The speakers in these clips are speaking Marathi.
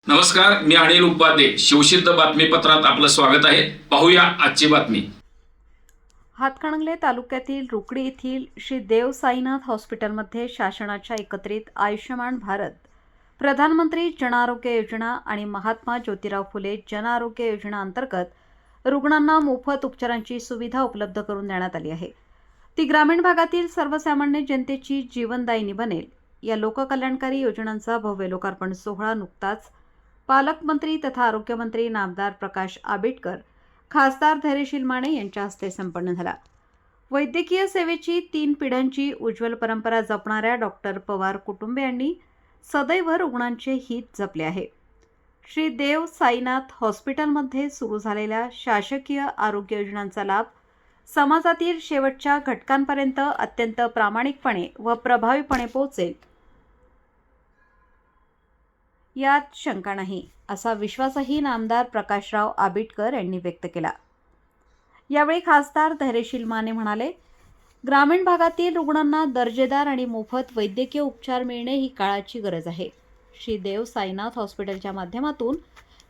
नमस्कार, मी अनिल उपाध्ये. शिवसिद्ध बातमीपत्रात आपलं स्वागत आहे. पाहूया आजची बातमी. हातकणंगले तालुक्यातील रुकडी येथील श्री देव साईनाथ हॉस्पिटलमध्ये शासनाच्या एकत्रित आयुष्यमान भारत, प्रधानमंत्री जन आरोग्य योजना आणि महात्मा ज्योतिराव फुले जन आरोग्य योजना अंतर्गत रुग्णांना मोफत उपचारांची सुविधा उपलब्ध करून देण्यात आली आहे. ती ग्रामीण भागातील सर्वसामान्य जनतेची जीवनदायिनी बनेल. या लोककल्याणकारी योजनांचा भव्य लोकार्पण सोहळा नुकताच पालकमंत्री तथा आरोग्यमंत्री नामदार प्रकाश आंबेडकर, खासदार धैर्यशील माने यांच्या हस्ते संपन्न झाला. वैद्यकीय सेवेची 3 पिढ्यांची उज्ज्वल परंपरा जपणाऱ्या डॉक्टर पवार कुटुंबियांनी सदैव रुग्णांचे हित जपले आहे. श्री देव साईनाथ हॉस्पिटलमध्ये सुरू झालेल्या शासकीय आरोग्य योजनांचा लाभ समाजातील शेवटच्या घटकांपर्यंत अत्यंत प्रामाणिकपणे व प्रभावीपणे पोहोचेल यात शंका नाही, असा विश्वासही नामदार प्रकाशराव आंबेडकर यांनी व्यक्त केला. यावेळी खासदार धैर्यशील माने म्हणाले, ग्रामीण भागातील रुग्णांना दर्जेदार आणि मोफत वैद्यकीय उपचार मिळणे ही काळाची गरज आहे. श्री देव साईनाथ हॉस्पिटलच्या माध्यमातून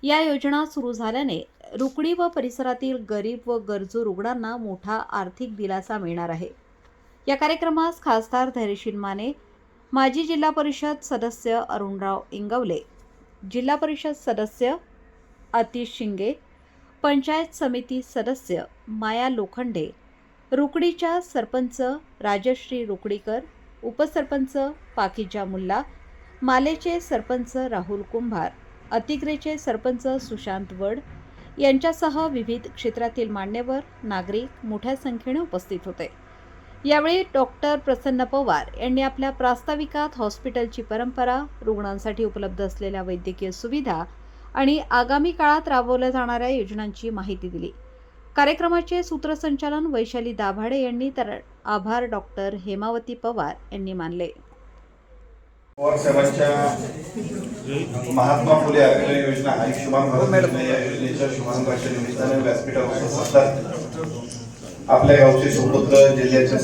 या योजना सुरू झाल्याने रुकडी व परिसरातील गरीब व गरजू रुग्णांना मोठा आर्थिक दिलासा मिळणार आहे. या कार्यक्रमास खासदार धैर्यशील माने, माजी जिल्हा परिषद सदस्य अरुणराव इंगवले, जिल्हा परिषद सदस्य आतिश शिंगे, पंचायत समिती सदस्य माया लोखंडे, रुकडीच्या सरपंच राजश्री रुकडीकर, उपसरपंच पाकिजा मुल्ला, मालेचे सरपंच राहुल कुंभार, अतिग्रेचे सरपंच सुशांत वड यांच्यासह विविध क्षेत्रातील मान्यवर, नागरिक मोठ्या संख्येने उपस्थित होते. यावेळी डॉक्टर प्रसन्न पवार यांनी आपल्या प्रास्ताविकात हॉस्पिटलची परंपरा, रुग्णांसाठी उपलब्ध असलेल्या वैद्यकीय सुविधा आणि आगामी काळात राबवल्या जाणाऱ्या योजनांची माहिती दिली. कार्यक्रमाचे सूत्रसंचालन वैशाली दाभाडे यांनी तर आभार डॉक्टर हेमावती पवार यांनी मानले. पवार साहेबांच्या महात्मा फुले आरोग्य योजना आयुष्यमान भारत या योजनेच्या शुभारंभाच्या निमित्ताने व्यासपीठावर आपल्या गावचे सुपुत्र, जिल्ह्याच्या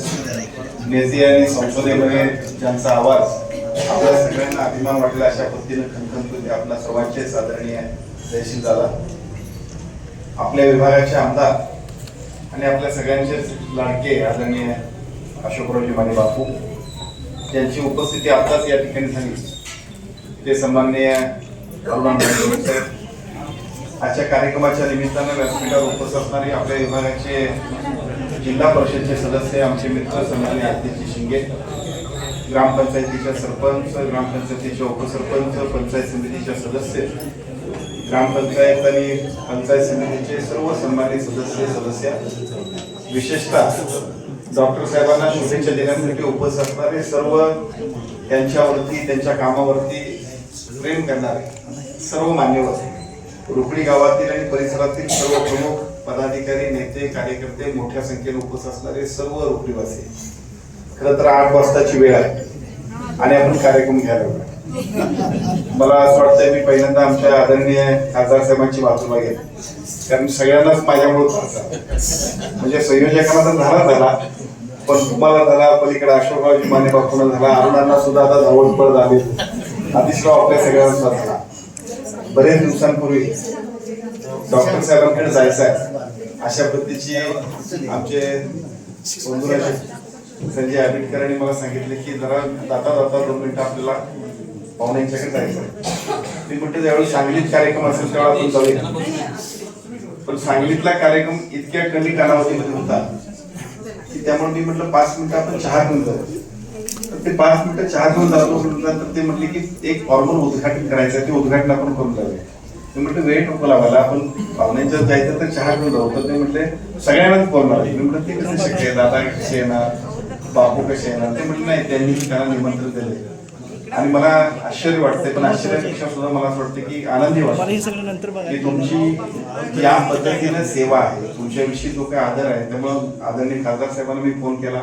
नेते आणि संसदेमध्ये ज्यांचा आवाज आपल्या सगळ्यांना अभिमान वाटला अशा पद्धतीने खणखणतो आपला सर्वांचे आदरणीय जयशील दादा, आपल्या विभागाचे आमदार आणि आपल्या सगळ्यांचे लाडके आदरणीय अशोकरावजी माने बापू यांची उपस्थिती आताच या ठिकाणी झाली. ते सन्माननीय साहेब, आजच्या कार्यक्रमाच्या निमित्तानं व्यासपीठावर उपस्थित असणारे आपल्या विभागाचे जिल्हा परिषदचे सदस्य, आमचे मित्र सन्माननीय आतिश शिंगे, ग्रामपंचायतीच्या सरपंच, ग्रामपंचायतीचे उपसरपंच, पंचायत समितीच्या सदस्य, ग्रामपंचायत आणि पंचायत समितीचे सर्व सन्मानित सदस्य, विशेषतः डॉक्टर साहेबांना शुभेच्छा देण्यासाठी उपस्थित असणारे सर्व, त्यांच्यावरती त्यांच्या कामावरती प्रेम करणारे सर्व मान्यवर, रुकडी गावातील आणि परिसरातील सर्व प्रमुख पदाधिकारी, नेते, कार्यकर्ते, मोठ्या संख्येने उपस्थित असणारे सर्व रुकडीवासी. खरं तर 8 वाजताची वेळ आहे आणि आपण कार्यक्रम घ्यायला. मला असं वाटतंय मी पहिल्यांदा आमच्या आदरणीय खासदार साहेबांची बाजूला घेत, कारण सगळ्यांनाच माझ्यामुळे म्हणजे संयोजकांना तर झाला, पण तुम्हाला झाला, पलीकडे अशोकरावजी माने बापूंना झाला, अरुणांना सुद्धा आता धावपळ झाली, आतिशराव आपल्या सगळ्यांना झाला. बरेच दिवसांपूर्वी डॉक्टर साहेबांकडे जायचं आहे अशा पद्धतीची आमचे संजय आंबेडकरांनी मला सांगितले की जरा जाता 2 मिनिटं आपल्याला पाहुण्यांच्याकडे जायचं आहे. मी म्हटलं ज्यावेळी सांगलीत कार्यक्रम असेल त्यावेळी आपण जाऊया, पण सांगलीतला कार्यक्रम इतक्या कमी कालावधीमध्ये होता की त्यामुळे मी म्हटलं 5 मिनिटं आपण चहा घेऊन जाऊ. तर ते 5 मिनिटं चहा घेऊन जातो म्हटलं तर ते म्हटले की एक फॉर्मल उद्घाटन करायचं आहे, ते उद्घाटन आपण करून जाऊया. मी म्हटलं वेळ नको लावायला, आपण पाहुण्यांच्यात जायचं तर चहा घेऊन जाऊ. तर ते म्हटले सगळ्यांनाच बोलणार आहे. मी म्हटलं ते कसं शक्य आहे, दादा कसे येणार, बापू कसे येणार? ते म्हटलं नाही, त्यांनी त्यांना निमंत्रण दिले. आणि मला आश्चर्य वाटतंय, पण आश्चर्यापेक्षा सुद्धा मला असं वाटतं की आनंदी वाटतं की तुमची या पद्धतीने सेवा आहे, तुमच्याविषयी जो काही आदर आहे. त्यामुळे आदरणीय खासदार साहेबांना मी फोन केला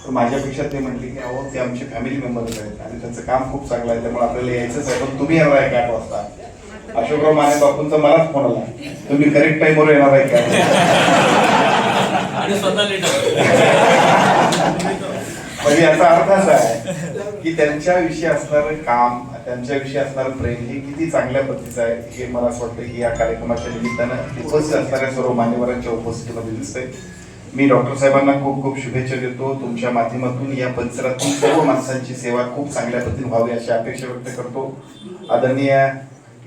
तर माझ्यापेक्षा ते म्हटले की अहो ते आमचे फॅमिली मेंबर्स आहेत आणि त्यांचं काम खूप चांगलं आहे, त्यामुळे आपल्याला यायचंच आहे, पण तुम्ही येणार आहे का 8 वाजता? अशोकराव माने बापूंचा मलाच फोन आला, तुम्ही करेक्ट टाइमवर येणार आहे का? आणि स्वतः लेट आले. म्हणजे याचा अर्थ असा आहे की त्यांच्याविषयी असणारं काम, त्यांच्याविषयी असणारं प्रेम हे किती चांगल्या पद्धतीचं आहे हे मला असं वाटतं की या कार्यक्रमाच्या निमित्तानं उपस्थित असणाऱ्या सर्व मान्यवरांच्या उपस्थितीमध्ये दिसतंय. मी डॉक्टर साहेबांना खूप खूप शुभेच्छा देतो. तुमच्या माध्यमातून या परिसरातील सर्व माणसांची सेवा खूप चांगल्या पद्धतीने व्हावी अशी अपेक्षा व्यक्त करतो. आदरणीय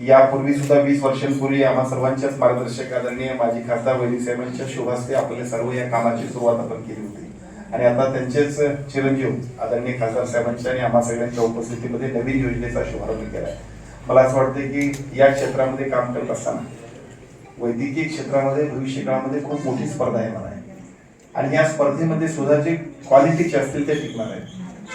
यापूर्वी सुद्धा 20 वर्षांपूर्वी आम्हा सर्वांच्याच मार्गदर्शक आदरणीय माजी खासदार वैदिक साहेबांच्या शुभास्ते आपले सर्व या कामाची सुरुवात आपण केली होती आणि आता त्यांचेच चिरंजीव आदरणीय खासदार साहेबांच्या आणि आम्हा सगळ्यांच्या उपस्थितीमध्ये नवीन योजनेचा शुभारंभ केला आहे. मला असं वाटतं की या क्षेत्रामध्ये काम करत असताना वैद्यकीय क्षेत्रामध्ये भविष्य काळामध्ये खूप मोठी स्पर्धा येणार आहे आणि या स्पर्धेमध्ये सुद्धा जे क्वालिटीचे असतील ते टिकणार आहे.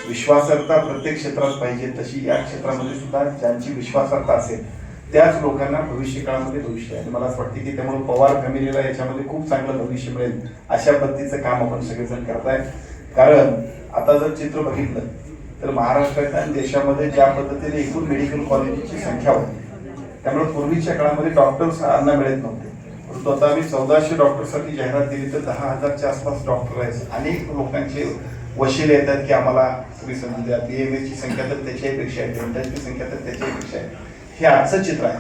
विश्वासार्हता प्रत्येक क्षेत्रात पाहिजे, तशी या क्षेत्रामध्ये सुद्धा ज्यांची विश्वासार्हता असेल त्याच लोकांना भविष्य काळामध्ये भविष्य आहे. मला असं वाटतं की त्यामुळे पवार फॅमिलीला याच्यामध्ये खूप चांगलं भविष्य मिळेल अशा पद्धतीचं काम आपण सगळेजण करताय. कारण आता जर चित्र बघितलं तर महाराष्ट्रात आणि देशामध्ये ज्या पद्धतीने एकूण मेडिकल कॉलेजची संख्या होती त्यामुळे पूर्वीच्या काळामध्ये डॉक्टर्सना मिळत नव्हते, परंतु आता आम्ही 1400 डॉक्टरसाठी जाहिरात दिली तर 10,000च्या आसपास डॉक्टर आहेत. अनेक लोकांचे वशिले येतात की आम्हाला तुम्ही संधी द्या. PMA ची संख्या तर त्याच्यापेक्षा आहे, डेंटलची संख्या तर त्याच्यापेक्षा आहे. हे आजचं चित्र आहे.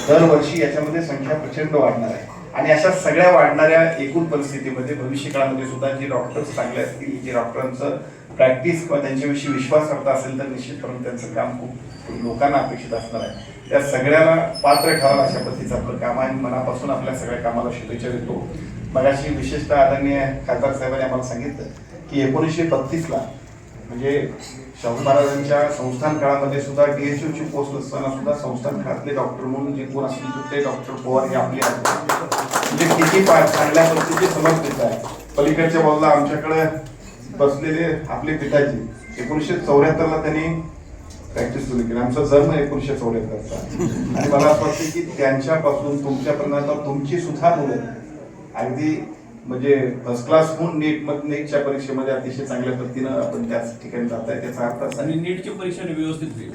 दरवर्षी याच्यामध्ये संख्या प्रचंड वाढणार आहे आणि अशा सगळ्या वाढणाऱ्या एकूण परिस्थितीमध्ये भविष्य काळामध्ये सुद्धा जे डॉक्टर्स चांगले असतील, जे डॉक्टरांचं प्रॅक्टिस किंवा त्यांच्याविषयी विश्वासार्हता असेल तर निश्चितपणे त्यांचं काम खूप लोकांना अपेक्षित असणार आहे. त्या सगळ्याला पात्र ठरावं अशा पद्धतीचं आपलं काम आहे. मनापासून आपल्या सगळ्या कामाला शुभेच्छा देतो. मगाशी विशेषतः आदरणीय खासदार साहेबांनी आम्हाला सांगितलं की 1932ला म्हणजे शाहू महाराजांच्या संस्थान काळामध्ये सुद्धा DHO ची पोस्ट असताना सुद्धा संस्थान काळातले डॉक्टर म्हणून जे कोण असतील ते डॉक्टर पवार हे आपले म्हणजे किती चांगल्या पद्धतीचे समर्पित आहे. पलीकडच्या बाजूला आमच्याकडे बसलेले आपले पिताजी 1974ला त्यांनी प्रॅक्टिस सुरू केली. आमचा जन्म 1974चा आणि मला असं वाटतं की त्यांच्यापासून तुमच्यापर्यंत तुमची सुद्धा मुलं अगदी म्हणजे फर्स्ट क्लास होऊन नीटच्या परीक्षेमध्ये अतिशय चांगल्या पद्धतीनं आपण त्याच ठिकाणी जाताय. त्याचा अर्थ असा आणि नीटची परीक्षा व्यवस्थित होईल.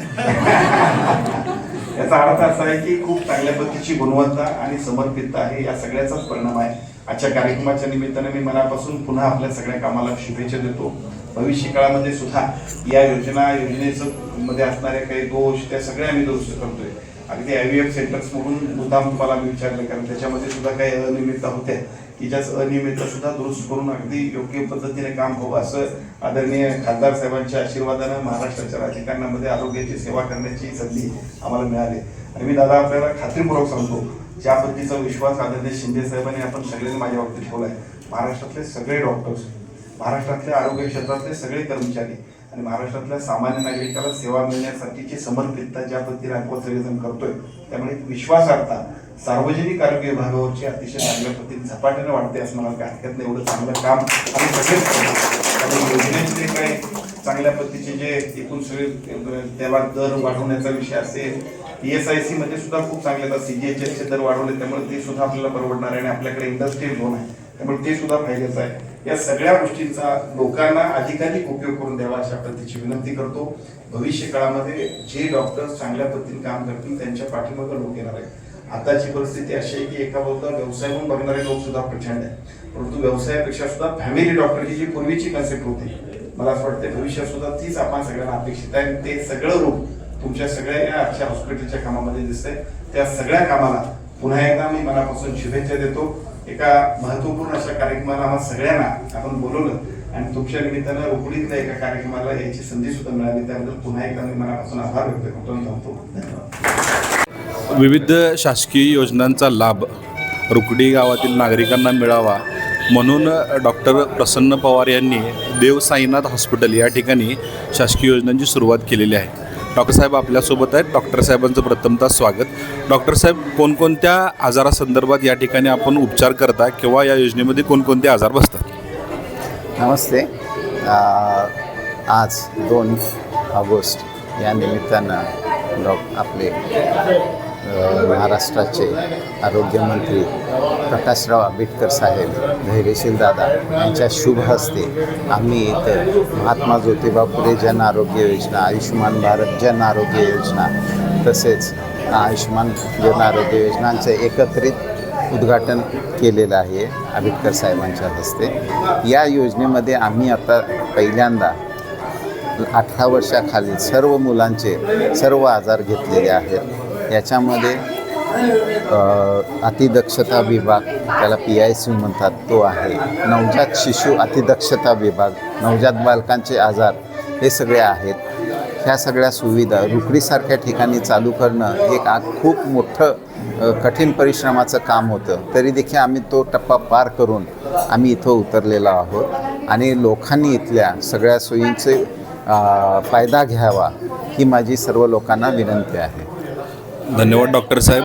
याचा अर्थ असा आहे की खूप चांगल्या पद्धतीची गुणवत्ता आणि समर्पितता आहे, या सगळ्याचाच परिणाम आहे. आजच्या कार्यक्रमाच्या निमित्ताने मी मनापासून पुन्हा आपल्या सगळ्या कामाला शुभेच्छा देतो. भविष्य काळामध्ये सुद्धा या योजनेचं मध्ये असणारे काही दोष त्या सगळ्या आम्ही दुरुस्त करतोय. अगदी IVF सेंटर्स म्हणून मुद्दाम तुम्हाला मी विचारलं कारण त्याच्यामध्ये सुद्धा काही अनियमितता होत्या की ज्याच अनियमितता सुद्धा दुरुस्त करून अगदी योग्य पद्धतीने काम व्हावं असं आदरणीय खासदार साहेबांच्या आशीर्वादानं महाराष्ट्राच्या राजकारणामध्ये आरोग्याची सेवा करण्याची संधी आम्हाला मिळाली. आणि मी दादा आपल्याला खात्रीपूर्वक सांगतो ज्या पद्धतीचा विश्वास आदरणीय शिंदे साहेबांनी आपण सगळ्यांनी माझ्या बाबतीत ठेवलाय. महाराष्ट्रातले सगळे डॉक्टर्स, महाराष्ट्रातल्या आरोग्य क्षेत्रातले सगळे कर्मचारी आणि महाराष्ट्रातल्या सामान्य नागरिकाला सेवा मिळण्यासाठीची समर्पितता ज्या पद्धतीने आपण सगळेजण करतोय त्यामुळे विश्वासार्हता सार्वजनिक आरोग्य विभागावरची अतिशय चांगल्या पद्धतीने झपाट्याने वाढते असं मला हरकत नाही. एवढं चांगलं काम आम्ही सगळेच करतो. योजनेचे जे काही चांगल्या पद्धतीचे जे एकूण सगळे त्याला दर वाढवण्याचा विषय असेल, PSIC मध्ये सुद्धा खूप चांगले आता CGHS चे दर वाढवले त्यामुळे ते सुद्धा आपल्याला परवडणार आहे आणि आपल्याकडे इंडस्ट्रियल झोन आहे त्यामुळे ते सुद्धा फायद्याचं आहे. या सगळ्या गोष्टींचा लोकांना अधिकाधिक उपयोग करून द्यावा अशा पद्धतीची विनंती करतो. भविष्य काळामध्ये जे डॉक्टर्स चांगल्या पद्धतीने काम करतील त्यांच्या पाठीमागे लोक येणार आहेत. आताची परिस्थिती अशी आहे की एका बाजूला व्यवसाय म्हणून बघणारे लोक सुद्धा प्रचंड आहे, परंतु व्यवसायापेक्षा सुद्धा फॅमिली डॉक्टर ही जी पूर्वीची कन्सेप्ट होती मला असं वाटतं भविष्यात सुद्धा तीच आपण सगळ्यांना अपेक्षित आहे. ते सगळं रूप तुमच्या सगळ्या या आजच्या हॉस्पिटलच्या कामामध्ये दिसतंय. त्या सगळ्या कामाला पुन्हा एकदा मी मनापासून शुभेच्छा देतो. एका महत्वपूर्ण अशा कार्यक्रमाला आम्हा सगळ्यांना आपण बोलवलं आणि तुमच्या निमित्तानं रोकडीतल्या एका कार्यक्रमाला याची संधी सुद्धा मिळाली त्याबद्दल पुन्हा एकदा मी मनापासून आभार व्यक्त करतो आणि थांबतो. धन्यवाद. विविध शासकीय योजनांचा लाभ रुकडी गावातील नागरिकांना मिळावा म्हणून डॉक्टर प्रसन्न पवार यांनी देव साईनाथ हॉस्पिटल या ठिकाणी शासकीय योजनांची सुरुवात केलेली आहे. डॉक्टर साहेब आपल्यासोबत आहेत. डॉक्टर साहेबांचं प्रथमतः स्वागत. डॉक्टर साहेब, कोणकोणत्या आजारासंदर्भात या ठिकाणी आपण उपचार करता किंवा या योजनेमध्ये कोणकोणते आजार बसतात? नमस्ते. आज 2 ऑगस्ट या निमित्तानं आपले महाराष्ट्राचे आरोग्यमंत्री प्रकाशराव आंबेडकर साहेब, धैर्यशील दादा यांच्या शुभ हस्ते आम्ही इथं महात्मा ज्योतिबा फुले जन आरोग्य योजना, आयुष्यमान भारत जन आरोग्य योजना तसेच आयुष्यमान जन आरोग्य योजनांचे एकत्रित उद्घाटन केलेलं आहे आबिटकर साहेबांच्या हस्ते. या योजनेमध्ये आम्ही आता पहिल्यांदा 18 वर्षाखालील सर्व मुलांचे सर्व आजार घेतलेले आहेत. याच्यामध्ये अतिदक्षता विभाग, त्याला PICU म्हणतात, तो आहे. नवजात शिशु अतिदक्षता विभाग, नवजात बालकांचे आजार, हे सगळे आहेत. ह्या सगळ्या सुविधा रुकडीसारख्या ठिकाणी चालू करणं हे खूप मोठं कठीण परिश्रमाचं काम होतं. तरी देखील आम्ही तो टप्पा पार करून आम्ही इथं उतरलेलो आहोत आणि लोकांनी इथल्या सगळ्या सोयींचे फायदा घ्यावा ही माझी सर्व लोकांना विनंती आहे. धन्यवाद डॉक्टर साहेब.